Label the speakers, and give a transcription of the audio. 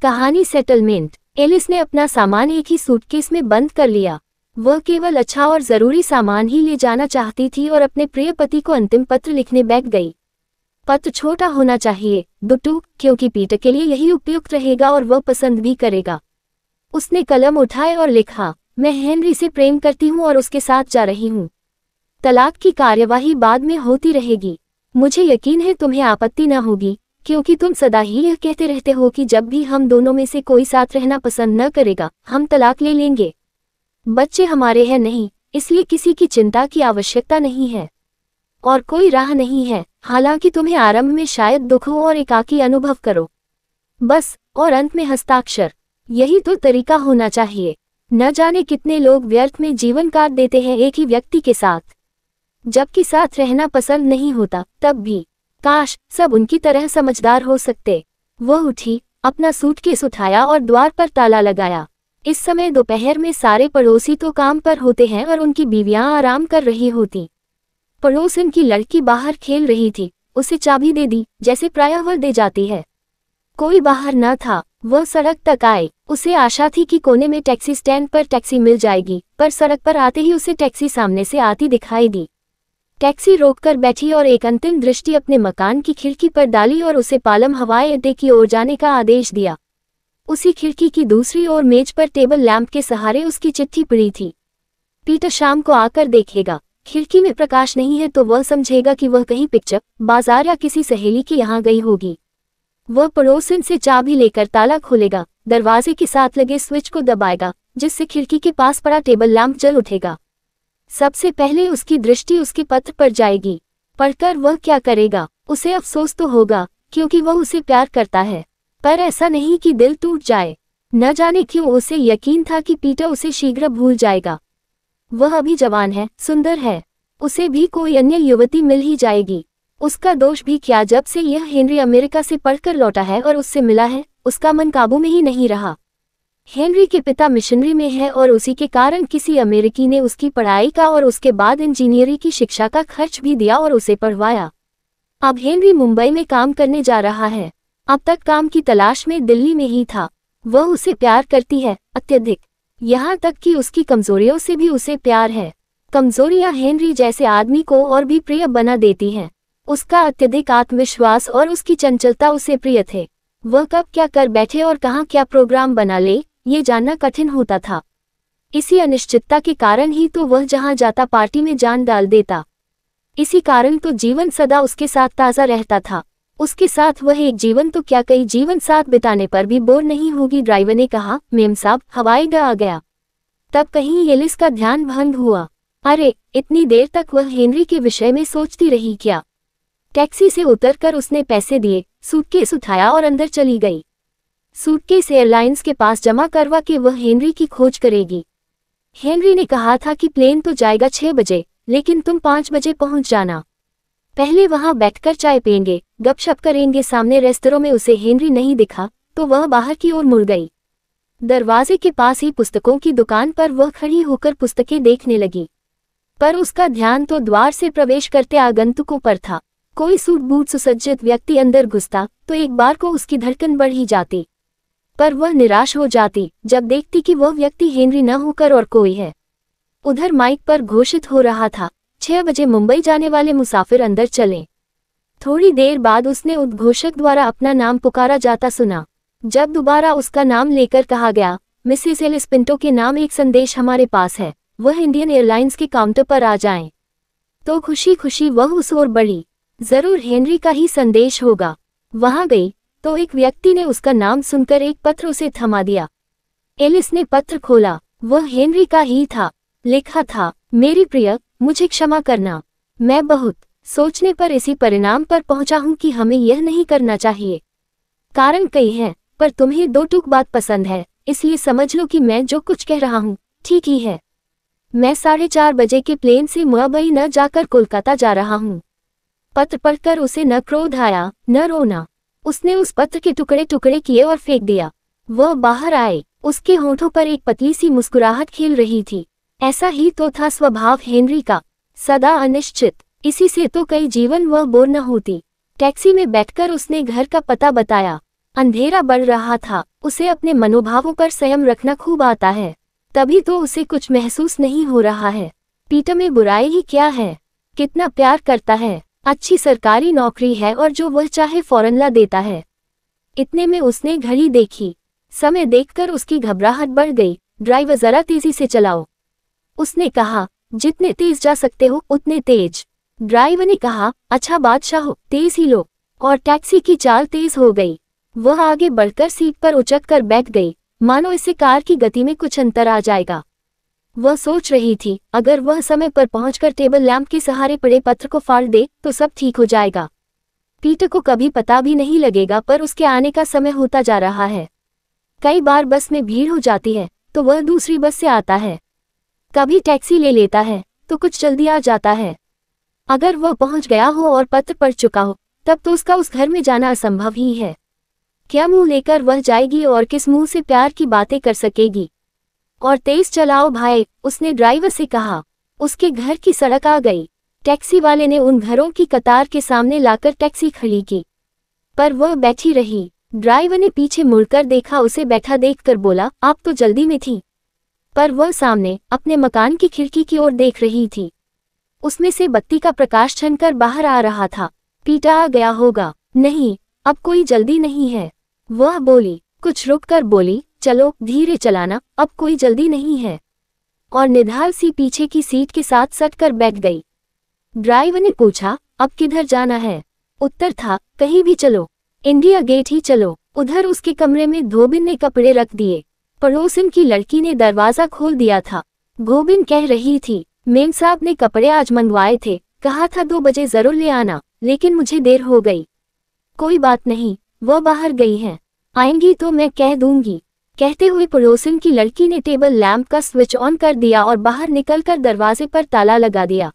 Speaker 1: कहानी settlement. Alice ने अपना सामान एक ही सूटकेस में बंद कर लिया। वह केवल अच्छा और जरूरी सामान ही ले जाना चाहती थी और अपने प्रिय पति को अंतिम पत्र लिखने बैठ गई। पत्र छोटा होना चाहिए, दुटू, क्योंकि पीटर के लिए यही उपयुक्त रहेगा और वह पसंद भी करेगा। उसने कलम उठाए और लिखा, मैं हेनरी से प्रेम करती हूँ और उसके साथ जा रही हूँ। तलाक की कार्यवाही बाद में होती रहेगी। मुझे यकीन है तुम्हें आपत्ति न होगी, क्योंकि तुम सदा ही यह कहते रहते हो कि जब भी हम दोनों में से कोई साथ रहना पसंद न करेगा, हम तलाक ले लेंगे। बच्चे हमारे हैं नहीं, इसलिए किसी की चिंता की आवश्यकता नहीं है और कोई राह नहीं है। हालांकि तुम्हें आरंभ में शायद दुख हो और एकाकी अनुभव करो, बस, और अंत में हस्ताक्षर। यही तो तरीका होना चाहिए। न जाने कितने लोग व्यर्थ में जीवन काट देते हैं एक ही व्यक्ति के साथ, जबकि साथ रहना पसंद नहीं होता। तब भी काश सब उनकी तरह समझदार हो सकते। वह उठी, अपना सूटकेस उठाया और द्वार पर ताला लगाया। इस समय दोपहर में सारे पड़ोसी तो काम पर होते हैं और उनकी बीवियां आराम कर रही होती। पड़ोसन की लड़की बाहर खेल रही थी, उसे चाबी दे दी, जैसे प्रायः वह दे जाती है। कोई बाहर न था। वह सड़क तक आए। उसे आशा थी कि कोने में टैक्सी स्टैंड पर टैक्सी मिल जाएगी, पर सड़क पर आते ही उसे टैक्सी सामने से आती दिखाई दी। टैक्सी रोककर बैठी और एक अंतिम दृष्टि अपने मकान की खिड़की पर डाली और उसे पालम हवाई अड्डे की ओर जाने का आदेश दिया। उसी खिड़की की दूसरी ओर मेज पर टेबल लैंप के सहारे उसकी चिट्ठी पड़ी थी। पीटर शाम को आकर देखेगा। खिड़की में प्रकाश नहीं है तो वह समझेगा कि वह कहीं पिक्चर, बाजार या किसी सहेली के यहाँ गई होगी। वह पड़ोसन से चाबी लेकर ताला खोलेगा, दरवाजे के साथ लगे स्विच को दबाएगा, जिससे खिड़की के पास पड़ा टेबल लैंप जल उठेगा। सबसे पहले उसकी दृष्टि उसके पत्र पर जाएगी। पढ़कर वह क्या करेगा? उसे अफसोस तो होगा, क्योंकि वह उसे प्यार करता है, पर ऐसा नहीं कि दिल टूट जाए। न जाने क्यों उसे यकीन था कि पीटर उसे शीघ्र भूल जाएगा। वह अभी जवान है, सुंदर है, उसे भी कोई अन्य युवती मिल ही जाएगी। उसका दोष भी क्या जब से यह हेनरी अमेरिका से पढ़कर लौटा है और उससे मिला है, उसका मन काबू में ही नहीं रहा। हेनरी के पिता मिशनरी में है और उसी के कारण किसी अमेरिकी ने उसकी पढ़ाई का और उसके बाद इंजीनियरिंग की शिक्षा का खर्च भी दिया और उसे पढ़वाया। अब हेनरी मुंबई में काम करने जा रहा है। अब तक काम की तलाश में दिल्ली में ही था। वह उसे प्यार करती है, अत्यधिक, यहाँ तक कि उसकी कमजोरियों से भी उसे प्यार है। कमजोरियां हेनरी जैसे आदमी को और भी प्रिय बना देती हैं। उसका अत्यधिक आत्मविश्वास और उसकी चंचलता उसे प्रिय थे। वह कब क्या कर बैठे और कहाँ क्या प्रोग्राम बना ले, ये जानना कठिन होता था। इसी अनिश्चितता के कारण ही तो वह जहां जाता पार्टी में जान डाल देता। इसी कारण तो जीवन सदा उसके साथ ताज़ा रहता था। उसके साथ वह एक जीवन तो क्या कई जीवन साथ बिताने पर भी बोर नहीं होगी। ड्राइवर ने कहा, मेम साहब, हवाई अड्डा आ गया। तब कहीं एलिस का ध्यान भंग हुआ। अरे, इतनी देर तक वह हेनरी के विषय में सोचती रही क्या? टैक्सी से उतरकर उसने पैसे दिए, सूटकेस उठाया और अंदर चली गई। सूटकेस एयरलाइंस के पास जमा करवा के वह हेनरी की खोज करेगी। हेनरी ने कहा था कि प्लेन तो जाएगा 6 बजे, लेकिन तुम 5 बजे पहुंच जाना। पहले वहां बैठकर चाय पिएंगे, गपशप करेंगे। सामने रेस्तरां में उसे हेनरी नहीं दिखा तो वह बाहर की ओर मुड़ गई। दरवाजे के पास ही पुस्तकों की दुकान पर वह खड़ी होकर पुस्तकें देखने लगी, पर उसका ध्यान तो द्वार से प्रवेश करते आगंतुकों पर था। कोई सूट बूट सुसज्जित व्यक्ति अंदर घुसता तो एक बार को उसकी धड़कन बढ़ ही जाती, पर वह निराश हो जाती जब देखती कि वह व्यक्ति हेनरी न होकर और कोई है। उधर माइक पर घोषित हो रहा था, 6 बजे मुंबई जाने वाले मुसाफिर अंदर चलें। थोड़ी देर बाद उसने उद्घोषक द्वारा अपना नाम पुकारा जाता सुना। जब दोबारा उसका नाम लेकर कहा गया, मिसेस एलिस पिंटो के नाम एक संदेश हमारे पास है, वह इंडियन एयरलाइंस के काउंटर पर आ जाएं, तो खुशी खुशी वह उस ओर बढ़ी। जरूर हेनरी का ही संदेश होगा। वहां गई तो एक व्यक्ति ने उसका नाम सुनकर एक पत्र उसे थमा दिया। एलिस ने पत्र खोला, वह हेनरी का ही था। लिखा था, मेरी प्रिय, मुझे क्षमा करना। मैं बहुत सोचने पर इसी परिणाम पर पहुंचा हूं कि हमें यह नहीं करना चाहिए। कारण कई हैं, पर तुम्हें 2 टूक बात पसंद है, इसलिए समझ लो कि मैं जो कुछ कह रहा हूं ठीक ही है। मैं 4:30 बजे के प्लेन से मुंबई न जाकर कोलकाता जा रहा हूं। पत्र पढ़कर उसे न क्रोध आया न रोना। उसने उस पत्र के टुकड़े टुकड़े किए और फेंक दिया। वह बाहर आए, उसके होठों पर एक पतली सी मुस्कुराहट खिल रही थी। ऐसा ही तो था स्वभाव हेनरी का, सदा अनिश्चित। इसी से तो कई जीवन वह बोर न होती। टैक्सी में बैठकर उसने घर का पता बताया। अंधेरा बढ़ रहा था। उसे अपने मनोभावों पर संयम रखना खूब आता है, तभी तो उसे कुछ महसूस नहीं हो रहा है। पीटर में बुराई ही क्या है, कितना प्यार करता है, अच्छी सरकारी नौकरी है और जो वह चाहे फौरन ला देता है। इतने में उसने घड़ी देखी। समय देखकर उसकी घबराहट बढ़ गई। ड्राइवर जरा तेजी से चलाओ, उसने कहा। जितने तेज जा सकते हो उतने तेज। ड्राइवर ने कहा, अच्छा बादशाह, तेज ही लो। और टैक्सी की चाल तेज हो गई। वह आगे बढ़कर सीट पर उचक कर बैठ गई, मानो इससे कार की गति में कुछ अंतर आ जाएगा। वह सोच रही थी, अगर वह समय पर पहुंचकर टेबल लैंप के सहारे पड़े पत्थर को फाड़ दे तो सब ठीक हो जाएगा। पीटर को कभी पता भी नहीं लगेगा, पर उसके आने का समय होता जा रहा है। कई बार बस में भीड़ हो जाती है तो वह दूसरी बस से आता है, कभी टैक्सी ले लेता है तो कुछ जल्दी आ जाता है। अगर वह पहुंच गया हो और पत्र पड़ चुका हो तब तो उसका उस घर में जाना असंभव ही है। क्या मुंह लेकर वह जाएगी और किस मुंह से प्यार की बातें कर सकेगी। और तेज चलाओ भाई, उसने ड्राइवर से कहा। उसके घर की सड़क आ गई। टैक्सी वाले ने उन घरों की कतार के सामने लाकर टैक्सी खड़ी की, पर वह बैठी रही। ड्राइवर ने पीछे मुड़कर देखा, उसे बैठा देखकर बोला, आप तो जल्दी में थी। पर वह सामने अपने मकान की खिड़की की ओर देख रही थी। उसमें से बत्ती का प्रकाश छनकर बाहर आ रहा था। पीटर आ गया होगा। नहीं, अब कोई जल्दी नहीं है, वह बोली। कुछ रुककर बोली, चलो धीरे चलाना, अब कोई जल्दी नहीं है। और निधार सी पीछे की सीट के साथ सटकर बैठ गई। ड्राइवर ने पूछा, अब किधर जाना है। उत्तर था, कहीं भी चलो, इंडिया गेट ही चलो। उधर उसके कमरे में धोबिन ने कपड़े रख दिए। पड़ोसन की लड़की ने दरवाजा खोल दिया था। धोबिन कह रही थी, मेम साहब ने कपड़े आज मंगवाए थे, कहा था 2 बजे जरूर ले आना, लेकिन मुझे देर हो गई। कोई बात नहीं, वह बाहर गई हैं, आएंगी तो मैं कह दूंगी। कहते हुए पड़ोसन की लड़की ने टेबल लैंप का स्विच ऑन कर दिया और बाहर निकलकर दरवाजे पर ताला लगा दिया।